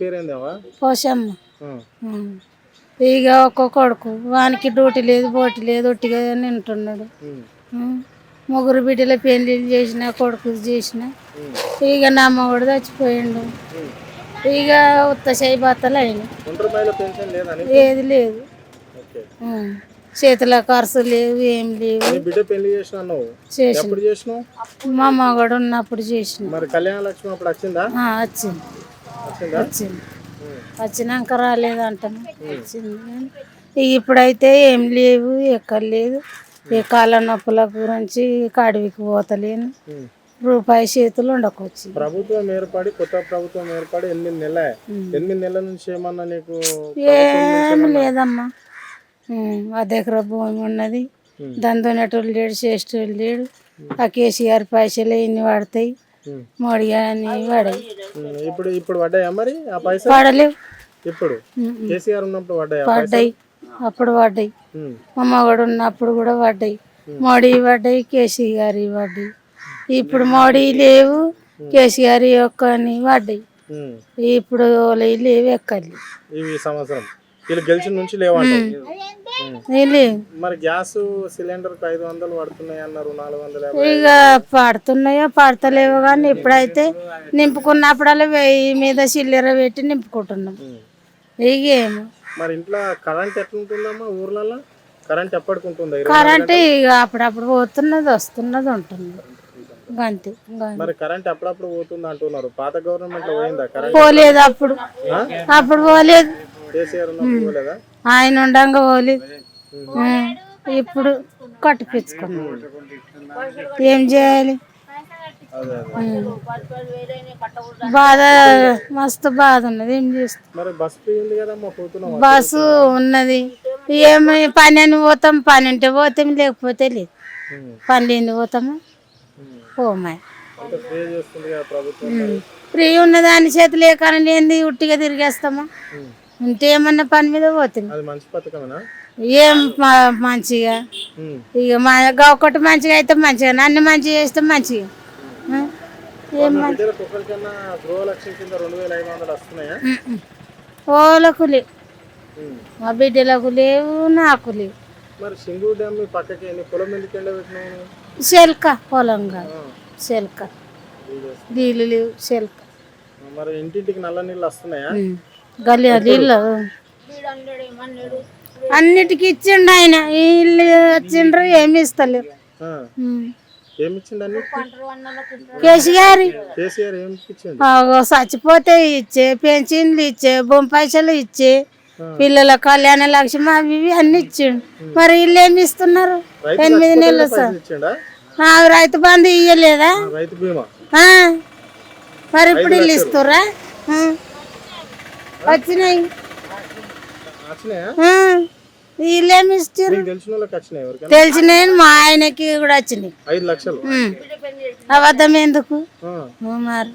పేరేందేవా పోషమ్మ. ఇక ఒక్క కొడుకు వానికి డ్యూటీ లేదు బోటి లేదు ఒట్టిగా నింటున్నాడు. ముగ్గురు బిడ్డల పెళ్లిళ్ళు చేసిన కొడుకు చేసిన ఇక నా అమ్మ కూడా చచ్చిపోయిండు. ఇక ఉత్త చేయి బత్తలు అయినాయి. ఏది లేదు, చేతుల ఖర్చు లేవు, ఏం లేవు. మా అమ్మ కూడా ఉన్నప్పుడు చేసిన. వచ్చింది వచ్చింది వచ్చినాక రాలేదంటాను. వచ్చింది ఇప్పుడైతే ఏం లేవు, ఎక్కడ లేదు. ఏ కాళ్ళ నొప్పుల గురించి అడవికి పోతలేను, రూపాయి చేతులు ఉండకొచ్చి. ప్రభుత్వం ఏర్పడి కొత్త ప్రభుత్వం ఏర్పడి 8 నెలల నుంచి ఏమన్నా నీకు ఏం లేదమ్మా. అర్ధెకరా భూమి ఉన్నది, దందోనటోళ్ళు లేడు, చేసేటోళ్ళు లేడు. ఆ కేసీఆర్ పైసలు ఎన్ని పడతాయి, మోడీ అని పడాయి. ఇప్పుడు పడ్డాయా మరి ఆ పైసలు? పడలేవు. ఇప్పుడు కేసీఆర్ ఉన్నప్పుడు పడ్డాయి, అప్పుడు పడ్డాయి. అమ్మ కూడా ఉన్నప్పుడు కూడా పడ్డాయి. మోడీ పడ్డాయి, కేసీఆర్ పడ్డాయి. ఇప్పుడు మోడీ లేవు, కేసీఆర్ ఒక్కని పడ్డాయి. ఇప్పుడు లేవు, ఎక్కడి సంవత్సరం వీళ్ళు గెలిచిన నుంచి లేవంట. మరి గ్యాస్ సిలిండర్ 500 పడుతున్నాయి అన్నారు, 450. ఇక పడుతున్నాయో పడతలేవో కానీ ఇప్పుడైతే నింపుకున్నప్పుడల్లా 1000 మీద చిల్లర పెట్టి నింపుకుంటున్నాం. ఇక ఏమో మరి ఇంట్లో కరెంట్ ఎట్లుంటుందమ్మా? ఊర్లలో కరెంట్ ఎప్పటికుంటుంది? కరెంట్ ఇక అప్పుడప్పుడు పోతున్నది వస్తున్నది ఉంటుంది అంతే. మరి కరెంట్ అప్పుడప్పుడు పోతుంది అంటున్నారు. పాత గవర్నమెంట్ లో పోయిందా కరెంట్? పోలేదు, అప్పుడు పోలేదు. కేసీఆర్ ఉన్నప్పుడు పోలేదా? ఆయన ఉండంగా పోలేదు. ఇప్పుడు కట్టిపించుకున్నాం, ఏం చేయాలి? బాధ, మస్తు బాధ ఉన్నది. ఏం చేస్తాం? బస్సు ఉన్నది, ఏమి పని అని పోతాం, పని ఉంటే పోతాం, లేకపోతే లేదు. పని లేని పోతామా? పోమా. ఫ్రీ ఉన్నది అని చేతులు ఏ కానీ లేని ఉట్టిగా తిరిగేస్తామా? ఉంటే ఏమన్నా పని మీద పోతుంది. ఏం మంచిగా ఇక ఒకటి మంచిగా అయితే మంచిగా, అన్ని మంచిగా చేస్తే మంచిగా. ఓలకు లేవు, మా బిడ్డలకు లేవు, నాకు లేవు. చెల్క పొలంగా చెల్క నీళ్ళు లేవు, చెల్క. ఇంటింటికి నల్ల నీళ్ళు వస్తున్నాయా? గల్లీ నీళ్ళు అన్నిటికి ఇచ్చిండు ఆయన. ఇల్లు వచ్చిండ్రు, ఏమి ఇస్తలేరు. కేసీఆర్ చచ్చిపోతే ఇచ్చే, పెన్షన్లు ఇచ్చే, భూమి పైసలు ఇచ్చే, పిల్లల కళ్యాణ లక్ష్మి అవి ఇవి అన్ని ఇచ్చిండు. మరి ఇల్లు ఏమి ఇస్తున్నారు? 8 నెలలు సార్. రైతు బంధు ఇయ్యలేదా? మరి ఇప్పుడు ఇల్లు ఇస్తురా? వచ్చినాయి, వీళ్ళేమి ఇస్తారు? తెలిసినాయి, మా ఆయనకి కూడా వచ్చినాయి. 5 లక్షలు అబద్ధం ఎందుకు మరి?